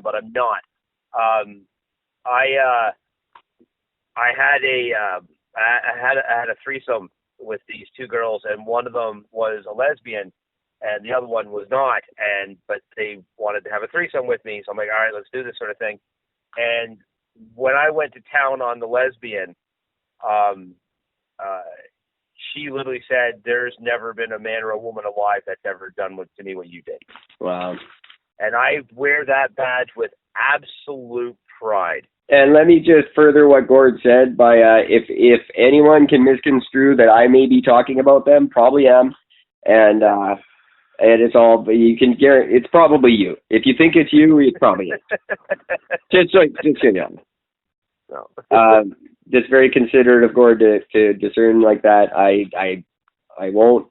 but I'm not. I had a threesome with these two girls, and one of them was a lesbian, and the other one was not. But they wanted to have a threesome with me, so I'm like, all right, let's do this sort of thing. And when I went to town on the lesbian, she literally said, "There's never been a man or a woman alive that's ever done to me what you did." Wow. And I wear that badge with absolute pride. And let me just further what Gord said by if anyone can misconstrue that I may be talking about them, probably am, and it's all you can guarantee. It's probably you. If you think it's you, it's probably you. just so you know. No. Just very considerate of Gord to discern like that. I won't,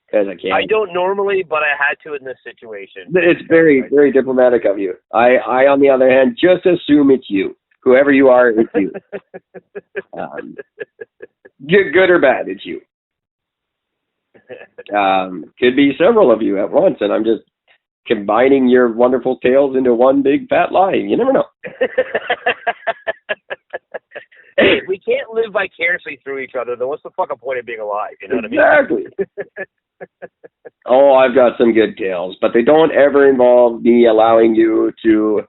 because I can't. I don't normally, but I had to in this situation. It's very, very diplomatic of you. I on the other hand, just assume it's you. Whoever you are, it's you. Good or bad, it's you. Could be several of you at once, and I'm just combining your wonderful tales into one big fat lie. You never know. Hey, we can't live vicariously through each other, then what's the fucking point of being alive? You know what I mean? Exactly. Oh, I've got some good tales, but they don't ever involve me allowing you to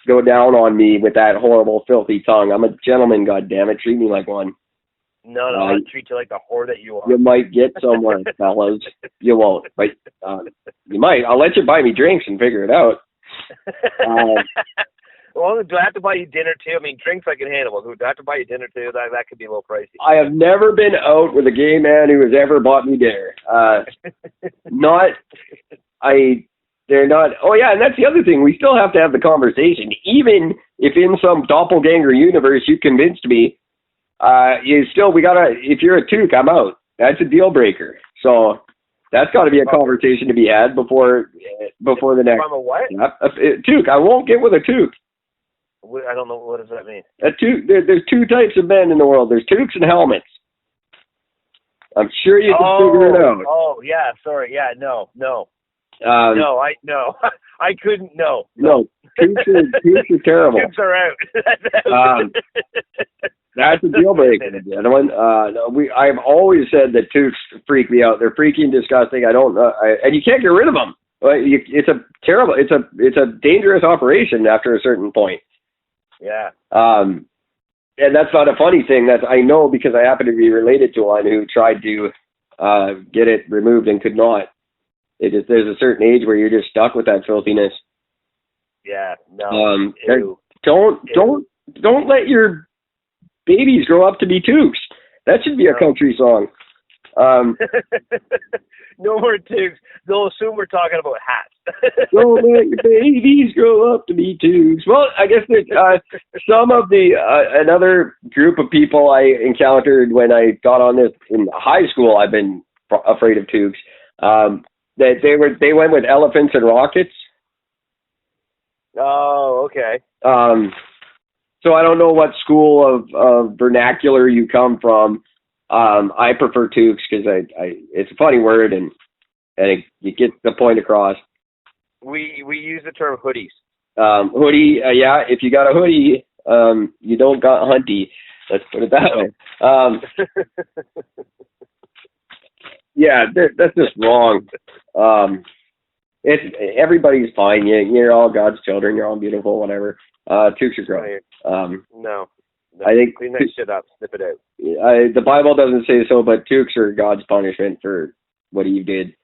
go down on me with that horrible, filthy tongue. I'm a gentleman, goddammit. Treat me like one. No, I'll treat you like the whore that you are. You might get somewhere, fellas. You won't, but you might. I'll let you buy me drinks and figure it out. Well, do I have to buy you dinner too? I mean, drinks I can handle. Do I have to buy you dinner too? That could be a little pricey. I have never been out with a gay man who has ever bought me dinner. They're not. Oh yeah, and that's the other thing. We still have to have the conversation, even if in some doppelganger universe you convinced me. If you're a toque, I'm out. That's a deal breaker. So that's got to be a conversation to be had before the next. If I'm a what? A toque. I won't get with a toque. I don't know. What does that mean? A toque. There's two types of men in the world. There's toques and helmets. I'm sure you can figure it out. Oh yeah, sorry. Yeah, no. I couldn't. No. Toques are terrible. Toques are out. That's a deal breaker, gentlemen. I've always said that toques freak me out. They're freaky and disgusting. I don't know, and you can't get rid of them. It's a dangerous operation after a certain point. Yeah. And that's not a funny thing. I know because I happen to be related to one who tried to get it removed and could not. There's a certain age where you're just stuck with that filthiness. Yeah. No. Don't let your babies grow up to be toques. That should be a country song. No more toques. They'll assume we're talking about hats. Don't let your babies grow up to be toques. Well, I guess some of another group of people I encountered when I got on this in high school. I've been afraid of toques. That they went with elephants and rockets. Oh, okay. So I don't know what school of vernacular you come from. I prefer toques because it's a funny word and you get the point across. We use the term hoodies. Hoodie, yeah. If you got a hoodie, you don't got hunty. Let's put it that way. Yeah, that's just wrong. Everybody's fine. You're all God's children. You're all beautiful. Whatever. Toques are gross. No. I think clean that shit up. Snip it out. The Bible doesn't say so, but toques are God's punishment for what he did.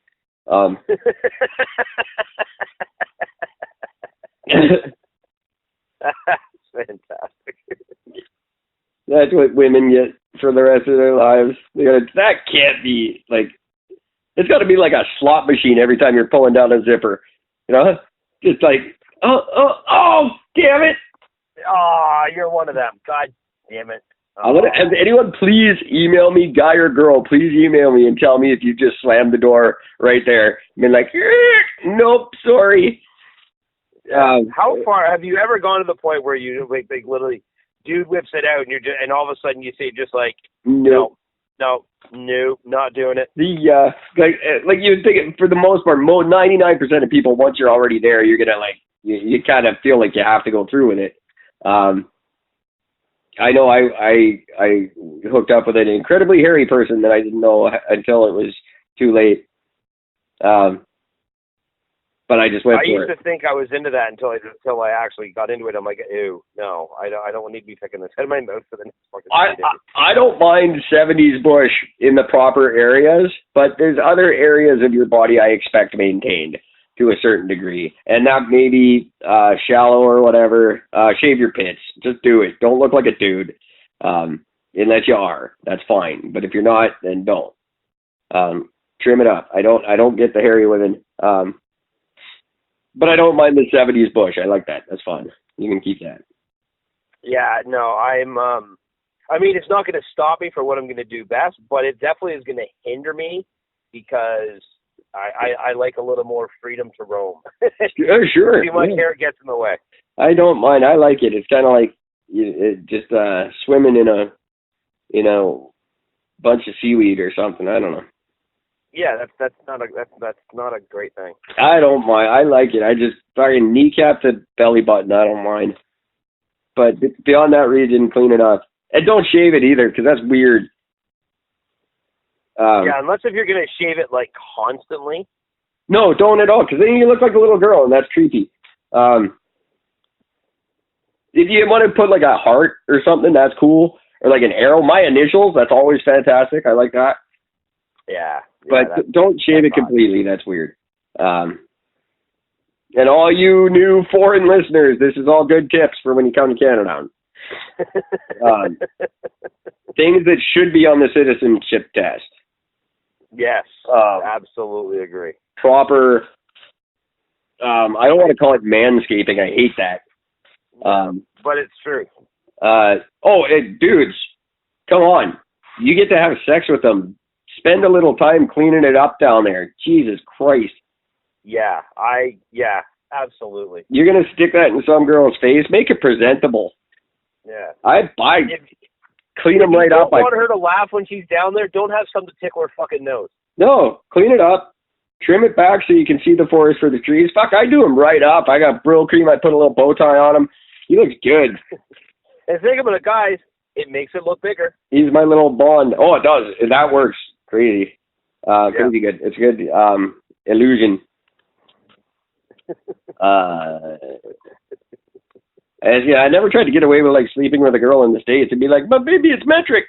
Fantastic. That's what women get for the rest of their lives. That can't be like. It's got to be like a slot machine every time you're pulling down a zipper. Just like, oh, damn it. Oh, you're one of them. God damn it. Has anyone please email me, guy or girl, please email me and tell me if you just slammed the door right there. I mean, like, nope, sorry. How far have you ever gone to the point where you like literally dude whips it out and all of a sudden you say just like, no, not doing it. Like you think for the most part, 99% of people, once you're already there, you're gonna like you kind of feel like you have to go through with it. I know I hooked up with an incredibly hairy person that I didn't know until it was too late. But I just went for it. I used to think I was into that until I actually got into it. I'm like, ew, no, I don't need to be picking this out of my mouth for the next fucking 3 days. I don't mind 70s bush in the proper areas, but there's other areas of your body I expect maintained to a certain degree. And that may be shallow or whatever. Shave your pits. Just do it. Don't look like a dude. Unless you are. That's fine. But if you're not, then don't. Trim it up. I don't get the hairy women. But I don't mind the 70s bush. I like that. That's fun. You can keep that. Yeah, no, I mean, it's not going to stop me for what I'm going to do best, but it definitely is going to hinder me because I like a little more freedom to roam. Sure. Too much hair gets in the way. I don't mind. I like it. It's kind of like just swimming in a bunch of seaweed or something. I don't know. Yeah, that's not a great thing. I don't mind. I like it. I just fucking kneecap the belly button. I don't mind. But beyond that region, clean it up. And don't shave it either, because that's weird. Yeah, unless if you're going to shave it, like, constantly. No, don't at all, because then you look like a little girl, and that's creepy. If you want to put, like, a heart or something, that's cool. Or, like, an arrow. My initials, that's always fantastic. I like that. Yeah. But don't shave it completely. That's weird. And all you new foreign listeners, this is all good tips for when you come to Canada. Things that should be on the citizenship test. Yes, absolutely agree. Proper, I don't want to call it manscaping. I hate that. But it's true. Dudes, come on. You get to have sex with them. Spend a little time cleaning it up down there. Jesus Christ. Yeah, absolutely. You're going to stick that in some girl's face? Make it presentable. Yeah. Clean them right up. If you don't want her to laugh when she's down there, don't have something to tickle her fucking nose. No, clean it up. Trim it back so you can see the forest for the trees. Fuck, I do them right up. I got Brill cream. I put a little bow tie on him. He looks good. And think about it, guys. It makes it look bigger. He's my little Bond. Oh, it does. That works. Crazy. Crazy good. It's good. Illusion. I never tried to get away with like sleeping with a girl in the States and be like, but baby, it's metric.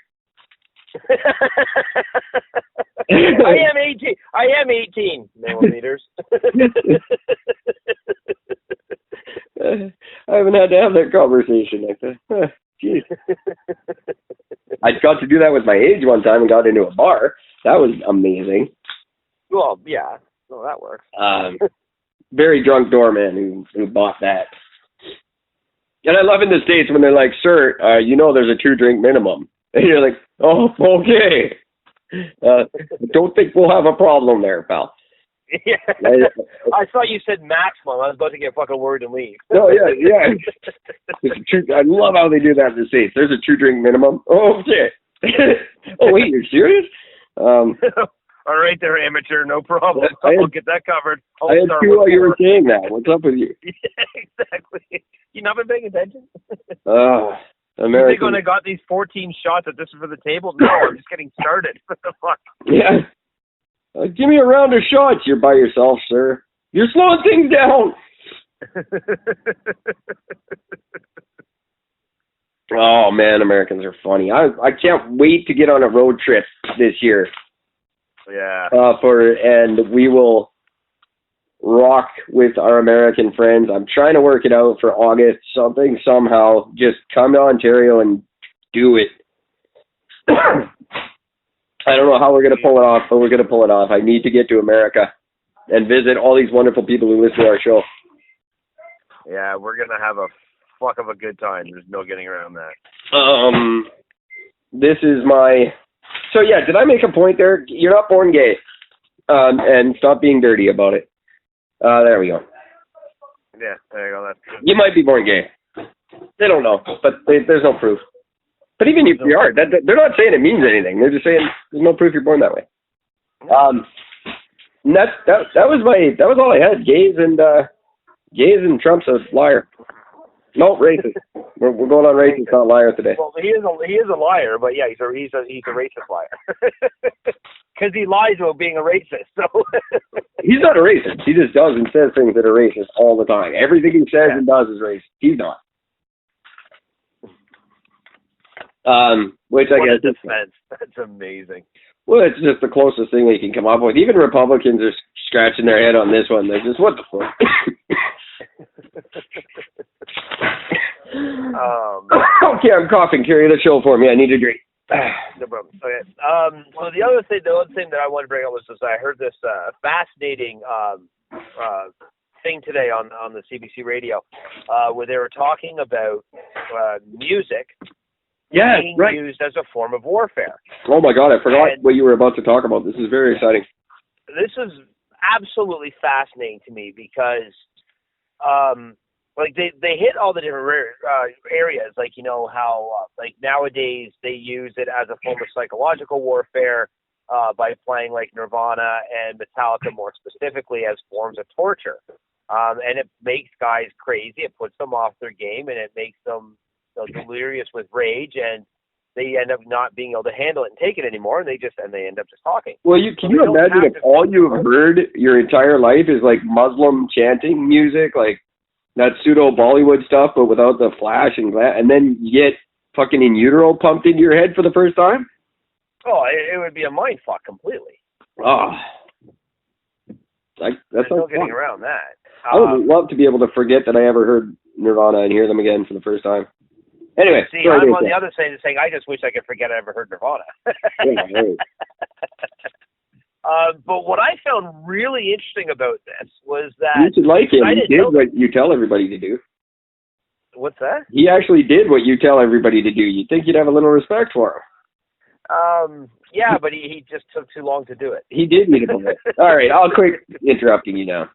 I am 18 millimeters. I haven't had to have that conversation like that. Jeez. I got to do that with my age one time and got into a bar. That was amazing. Well, yeah. No, that works. Very drunk doorman who bought that. And I love in the States when they're like, sir, there's a 2-drink minimum. And you're like, oh, okay. Don't think we'll have a problem there, pal. Yeah. I thought you said maximum. I was about to get fucking worried and leave. No, yeah. I love how they do that in the States. There's a 2-drink minimum. Oh, shit. Oh, wait, you're serious? All right there, amateur. No problem. I'll get that covered. I had two while you were saying that. What's up with you? Yeah, exactly. You not been paying attention? American. You think when I got these 14 shots that this is for the table? No, I'm just getting started. What the fuck? Yeah. Give me a round of shots. You're by yourself, sir. You're slowing things down. Oh, man, Americans are funny. I can't wait to get on a road trip this year. Yeah. And we will rock with our American friends. I'm trying to work it out for August. Somehow. Just come to Ontario and do it. I don't know how we're going to pull it off, but we're going to pull it off. I need to get to America and visit all these wonderful people who listen to our show. Yeah, we're going to have a fuck of a good time. There's no getting around that. This is my... So, yeah, did I make a point there? You're not born gay. And stop being dirty about it. There we go. Yeah, there you go. That's good. You might be born gay. They don't know, but there's no proof. But even if you are, they're not saying it means anything. They're just saying there's no proof you're born that way. And that was all I had. Gays gays and Trump's a liar. No, racist. We're going on racist, not liar today. Well, he is a liar, but yeah, he's a racist liar. Because he lies about being a racist. So he's not a racist. He just does and says things that are racist all the time. Everything he says and does is racist. He's not. Which I guess is defense. That's amazing. Well, it's just the closest thing they can come up with. Even Republicans are scratching their head on this one. They're just, what the fuck? Okay, I'm coughing. Carry the show for me. I need a drink. No problem. Okay. Well, the other thing that I wanted to bring up was I heard this fascinating thing today on the CBC radio where they were talking about music being used as a form of warfare. Oh my God, I forgot what you were about to talk about. This is very exciting. This is absolutely fascinating to me because like they hit all the different areas, like, you know, how like nowadays they use it as a form of psychological warfare by playing like Nirvana and Metallica more specifically as forms of torture. And it makes guys crazy. It puts them off their game, and it makes them, you know, delirious with rage, and they end up not being able to handle it and take it anymore, and they end up just talking. Well, can you imagine if all you have heard your entire life is like Muslim chanting music, like that pseudo Bollywood stuff, but without the flash and then you get fucking in utero pumped into your head for the first time? Oh, it would be a mind fuck completely. Oh, there's no getting around that. I would love to be able to forget that I ever heard Nirvana and hear them again for the first time. Anyway, see, I'm on the other side of saying I just wish I could forget I ever heard Nirvana. But what I found really interesting about this was that you should like him. He did what you tell everybody to do. What's that? He actually did what you tell everybody to do. You'd think you'd have a little respect for him. Yeah, but he just took too long to do it. He did need a bullet. All right, I'll quit interrupting you now.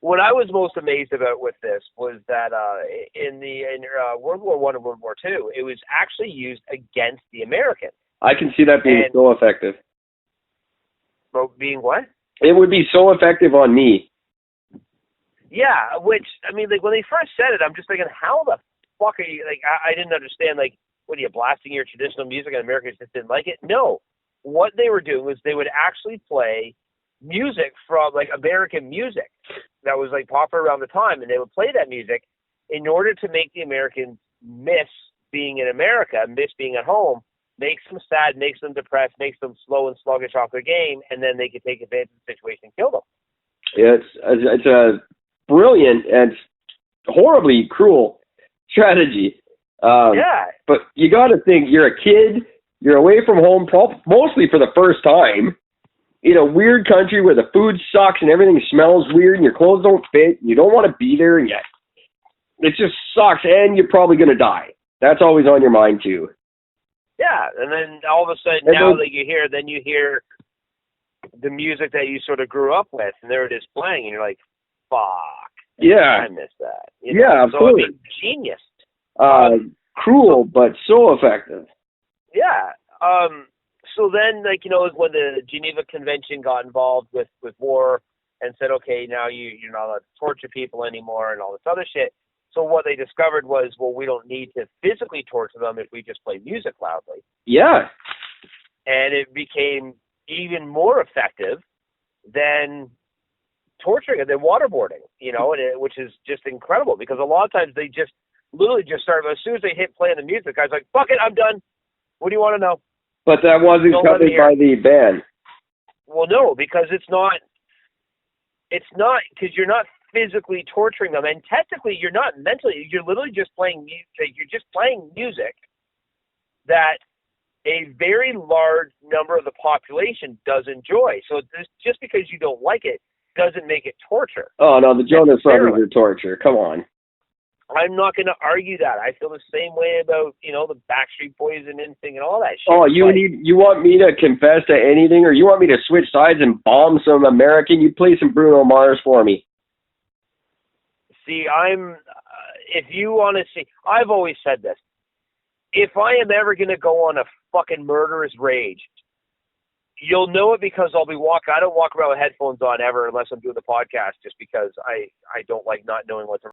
What I was most amazed about with this was that in World War I and World War II, it was actually used against the Americans. I can see that being so effective. Being what? It would be so effective on me. Yeah, which, I mean, like, when they first said it, I'm just thinking, how the fuck are you, like, I didn't understand, like, what are you, blasting your traditional music and Americans just didn't like it? No. What they were doing was they would actually play music from, like, American music that was, like, popular around the time, and they would play that music in order to make the Americans miss being in America, miss being at home, makes them sad, makes them depressed, makes them slow and sluggish off their game, and then they can take advantage of the situation and kill them. Yeah, it's a brilliant and horribly cruel strategy. But you got to think, you're a kid, you're away from home, mostly for the first time, in a weird country where the food sucks and everything smells weird and your clothes don't fit, and you don't want to be there yet. It just sucks, and you're probably going to die. That's always on your mind, too. Yeah, and then all of a sudden, you hear the music that you sort of grew up with, and there it is playing, and you're like, fuck. Yeah. I miss that. Yeah, of course. I mean, genius. Cruel, but so effective. Yeah. So then, like, you know, when the Geneva Convention got involved with war and said, okay, now you're not allowed to torture people anymore and all this other shit. So what they discovered was, well, we don't need to physically torture them if we just play music loudly. Yeah. And it became even more effective than torturing and than waterboarding, you know, which is just incredible because a lot of times they just literally just start, as soon as they hit play on the music, the guy's like, fuck it, I'm done. What do you want to know? But that wasn't covered by the ban. Well, no, because it's not, because you're not physically torturing them, and technically you're not mentally, you're literally just playing music. You're just playing music that a very large number of the population does enjoy. So just because you don't like it doesn't make it torture. Oh no, the Jonas Brothers are torture. Come on. I'm not going to argue that. I feel the same way about, you know, the Backstreet Boys and NSYNC and all that shit. Oh, you want me to confess to anything, or you want me to switch sides and bomb some American? You play some Bruno Mars for me. See, if you want to see, I've always said this. If I am ever going to go on a fucking murderous rage, You'll know it because I don't walk around with headphones on ever unless I'm doing the podcast, just because I don't like not knowing what the